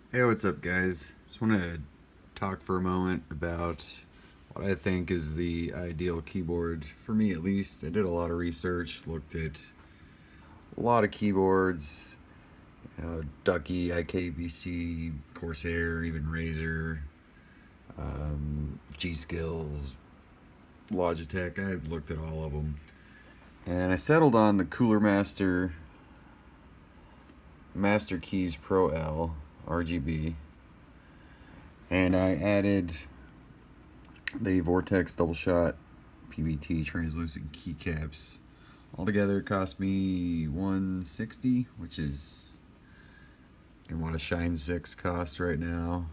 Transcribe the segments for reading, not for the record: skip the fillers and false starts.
Hey, what's up, guys? Just want to talk for a moment about what I think is the ideal keyboard, for me at least. I did a lot of research, looked at a lot of keyboards, Ducky, IKBC, Corsair, even Razer, G-Skills, Logitech. I looked at all of them. And I settled on the Cooler Master Keys Pro L RGB. And I added the Vortex double shot PBT translucent keycaps. Altogether, it cost me $160, which is and what a Shine 6 costs right now.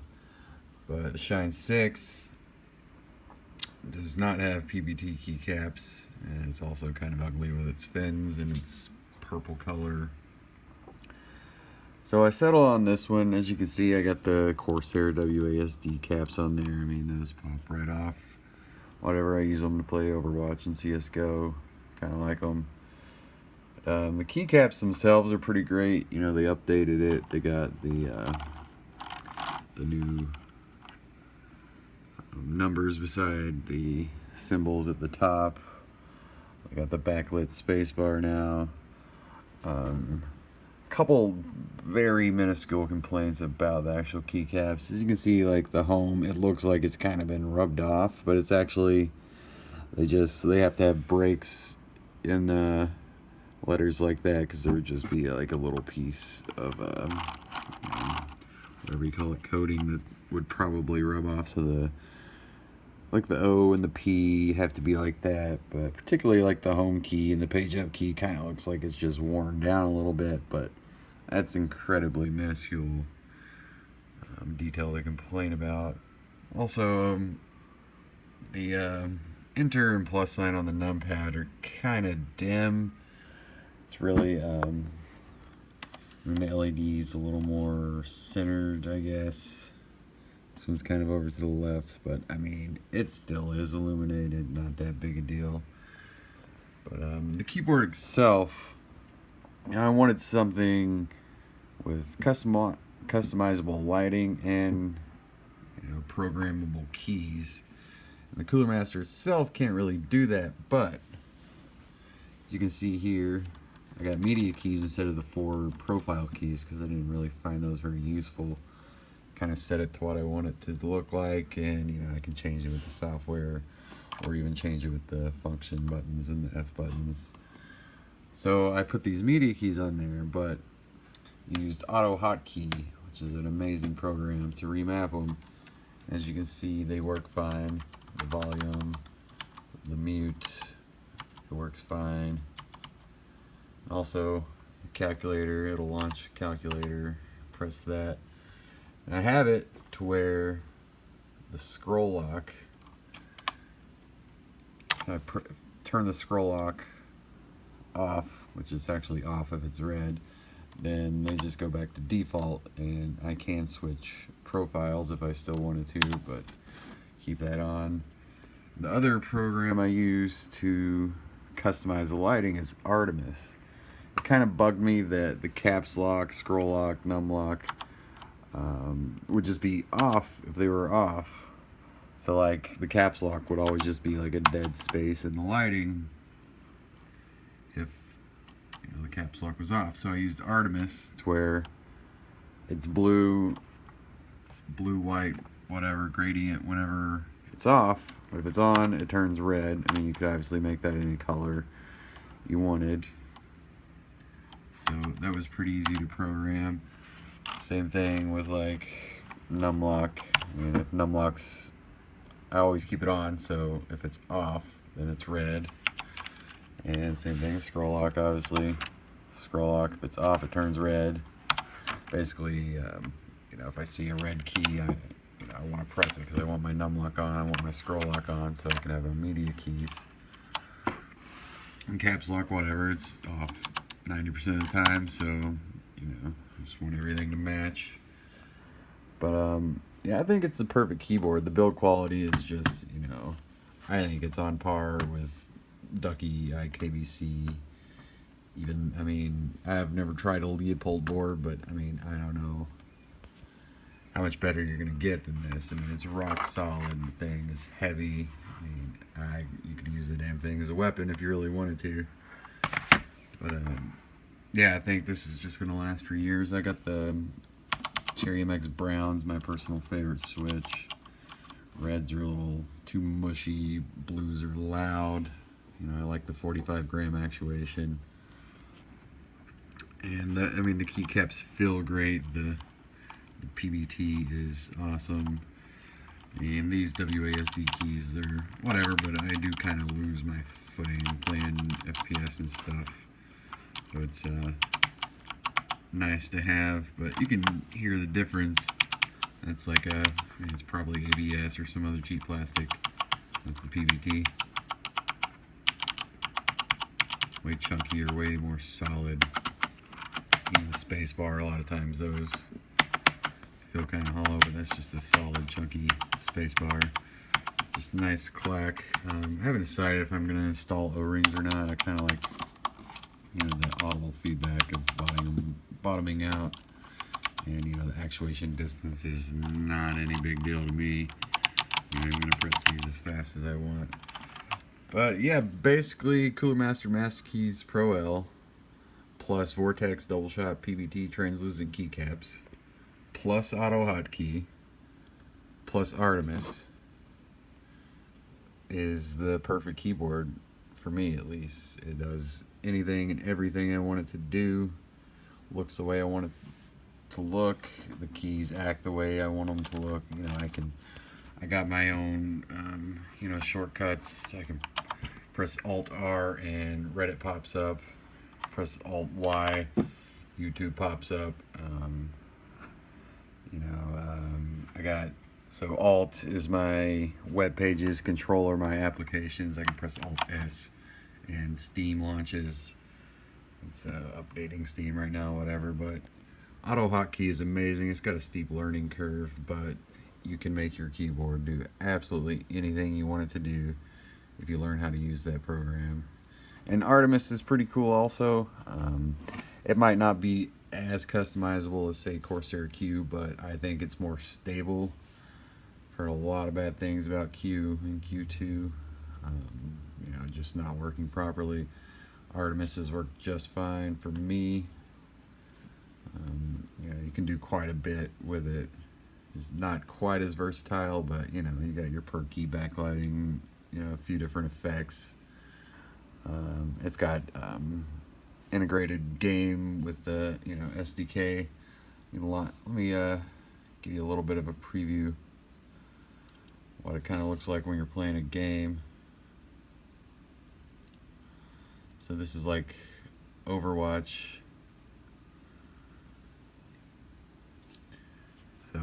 But the Shine 6 does not have PBT keycaps, and it's also kind of ugly with its fins and its purple color. So I settled on this one. As you can see, I got the Corsair WASD caps on there. I mean, those pop right off. Whatever, I use them to play Overwatch and CSGO. Kind of like them. The keycaps themselves are pretty great. You know, they updated it. They got the new numbers beside the symbols at the top. I got the backlit spacebar now. Couple very minuscule complaints about the actual keycaps. As you can see, like the home, it looks like it's kind of been rubbed off, but it's actually they have to have breaks in letters like that because there would just be like a little piece of whatever you call it, coating that would probably rub off. So the O and the P have to be like that, but particularly like the home key and the page up key kind of looks like it's just worn down a little bit, but that's incredibly minuscule detail they complain about. Also, the enter and plus sign on the numpad are kind of dim. It's really, the LED's a little more centered, I guess. This one's kind of over to the left, but I mean, it still is illuminated, not that big a deal. But the keyboard itself, I wanted something with customizable lighting and programmable keys. And the Cooler Master itself can't really do that, but as you can see here, I got media keys instead of the 4 profile keys because I didn't really find those very useful. Kind of set it to what I want it to look like, and I can change it with the software or even change it with the function buttons and the F buttons. So I put these media keys on there, but used Auto Hotkey, which is an amazing program to remap them. As you can see, they work fine. The volume, the mute, it works fine. Also, the calculator, it'll launch a calculator. Press that. And I have it to where the scroll lock, I turn the scroll lock off, which is actually off if it's red, then they just go back to default, and I can switch profiles if I still wanted to, but keep that on. The other program I use to customize the lighting is Artemis. It kind of bugged me that the caps lock, scroll lock, num lock would just be off if they were off. So like the caps lock would always just be like a dead space in the lighting if the caps lock was off. So I used Artemis to where it's blue, white, whatever, gradient whenever it's off, but if it's on, it turns red. I mean, you could obviously make that any color you wanted. So that was pretty easy to program. Same thing with like numlock. I mean, if numlock's, I always keep it on, so if it's off, then it's red. And same thing with scroll lock, obviously. Scroll lock, if it's off, it turns red. Basically, if I see a red key, I want to press it because I want my numlock on, I want my scroll lock on, so I can have media keys. And caps lock, whatever, it's off 90% of the time, so I just want everything to match. But yeah, I think it's the perfect keyboard. The build quality is just, I think it's on par with Ducky, IKBC. Even, I mean, I've never tried a Leopold board, but I mean, I don't know. how much better you're gonna get than this. I mean, it's rock solid. The thing is heavy. I mean, you could use the damn thing as a weapon if you really wanted to. But yeah, I think this is just gonna last for years. I got the Cherry MX Brown's my personal favorite switch. Reds are a little too mushy. Blues are loud. You know, I like the 45 gram actuation. And I mean, the keycaps feel great. The PBT is awesome. And these WASD keys, they're whatever, but I do kind of lose my footing playing FPS and stuff. So it's nice to have, but you can hear the difference. That's like I mean, it's probably ABS or some other cheap plastic. That's the PBT. Way chunkier, way more solid. Even the space bar, a lot of times those feel kind of hollow, but that's just a solid, chunky space bar. Just a nice clack. I haven't decided if I'm going to install O-rings or not. I kind of like, you know, the audible feedback of bottoming out. And, you know, the actuation distance is not any big deal to me. You know, I'm going to press these as fast as I want. But, yeah, basically, Cooler Master Masterkeys Pro L plus Vortex double shot PBT translucent keycaps plus auto hotkey plus Artemis is the perfect keyboard for me, at least. It does anything and everything I want it to do. Looks the way I want it to look. The keys act the way I want them to look. You know, I got my own you know, shortcuts. I can press Alt R and Reddit pops up. Press Alt Y, YouTube pops up. You know, I got, so Alt is my web pages, Control are my applications. I can press Alt S and Steam launches. It's updating Steam right now, whatever, but auto hotkey is amazing. It's got a steep learning curve, but you can make your keyboard do absolutely anything you want it to do if you learn how to use that program. And Artemis is pretty cool also. It might not be as customizable as, say, Corsair Q, but I think it's more stable. Heard a lot of bad things about Q and Q2. You know, just not working properly. Artemis has worked just fine for me. You know, you can do quite a bit with it. It's not quite as versatile, but you know, you got your per key backlighting, you know, a few different effects. It's got integrated game with the, you know, SDK. Let me give you a little bit of a preview what it kind of looks like when you're playing a game. So this is like Overwatch. So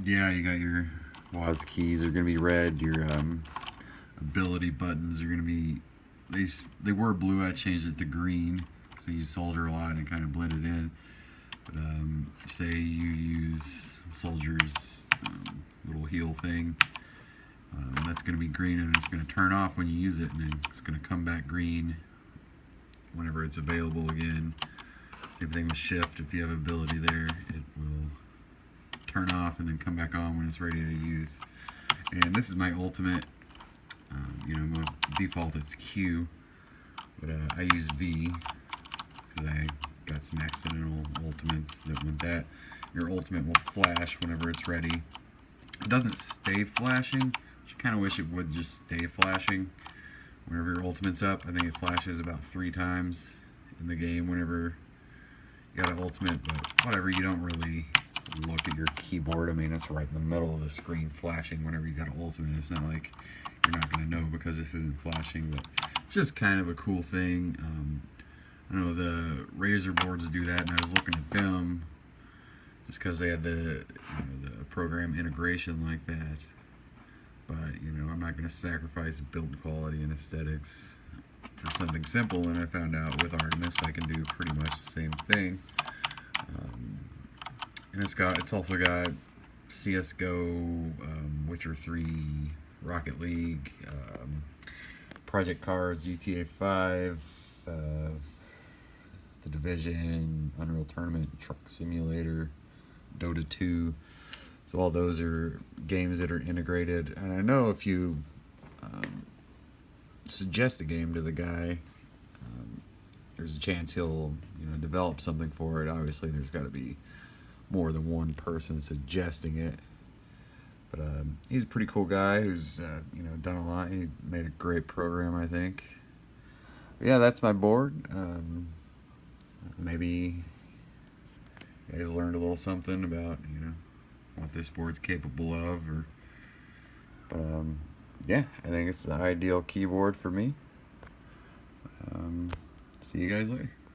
yeah, you got your WAS keys are going to be red. Your ability buttons are going to be, they were blue. I changed it to green, so you soldier a lot and kind of blend it in. But say you use soldier's little heal thing, that's going to be green, and it's going to turn off when you use it, and then it's going to come back green whenever it's available again. Same thing with shift. If you have ability there, it will turn off and then come back on when it's ready to use. And this is my ultimate. You know, my default it's Q, but I use V because I got some accidental ultimates that with that, your ultimate will flash whenever it's ready. It doesn't stay flashing, which I kind of wish it would just stay flashing whenever your ultimate's up. I think it flashes about 3 times in the game whenever you got an ultimate, but whatever, you don't really look at your keyboard. I mean, it's right in the middle of the screen flashing whenever you got an ultimate. It's not like you're not going to know because this isn't flashing, but just kind of a cool thing. I know the Razer boards do that, and I was looking at them just because they had the, you know, the program integration like that. But, you know, I'm not going to sacrifice build quality and aesthetics for something simple, and I found out with Artemis I can do pretty much the same thing. And it's also got CSGO, Witcher 3, Rocket League, Project Cars, GTA 5, The Division, Unreal Tournament, Truck Simulator, Dota 2. So all those are games that are integrated. And I know if you suggest a game to the guy, there's a chance he'll develop something for it. Obviously, there's got to be more than one person suggesting it. But he's a pretty cool guy who's done a lot. He made a great program, I think. But yeah, that's my board. Maybe you guys learned a little something about what this board's capable of, but yeah, I think it's the ideal keyboard for me. See you guys later.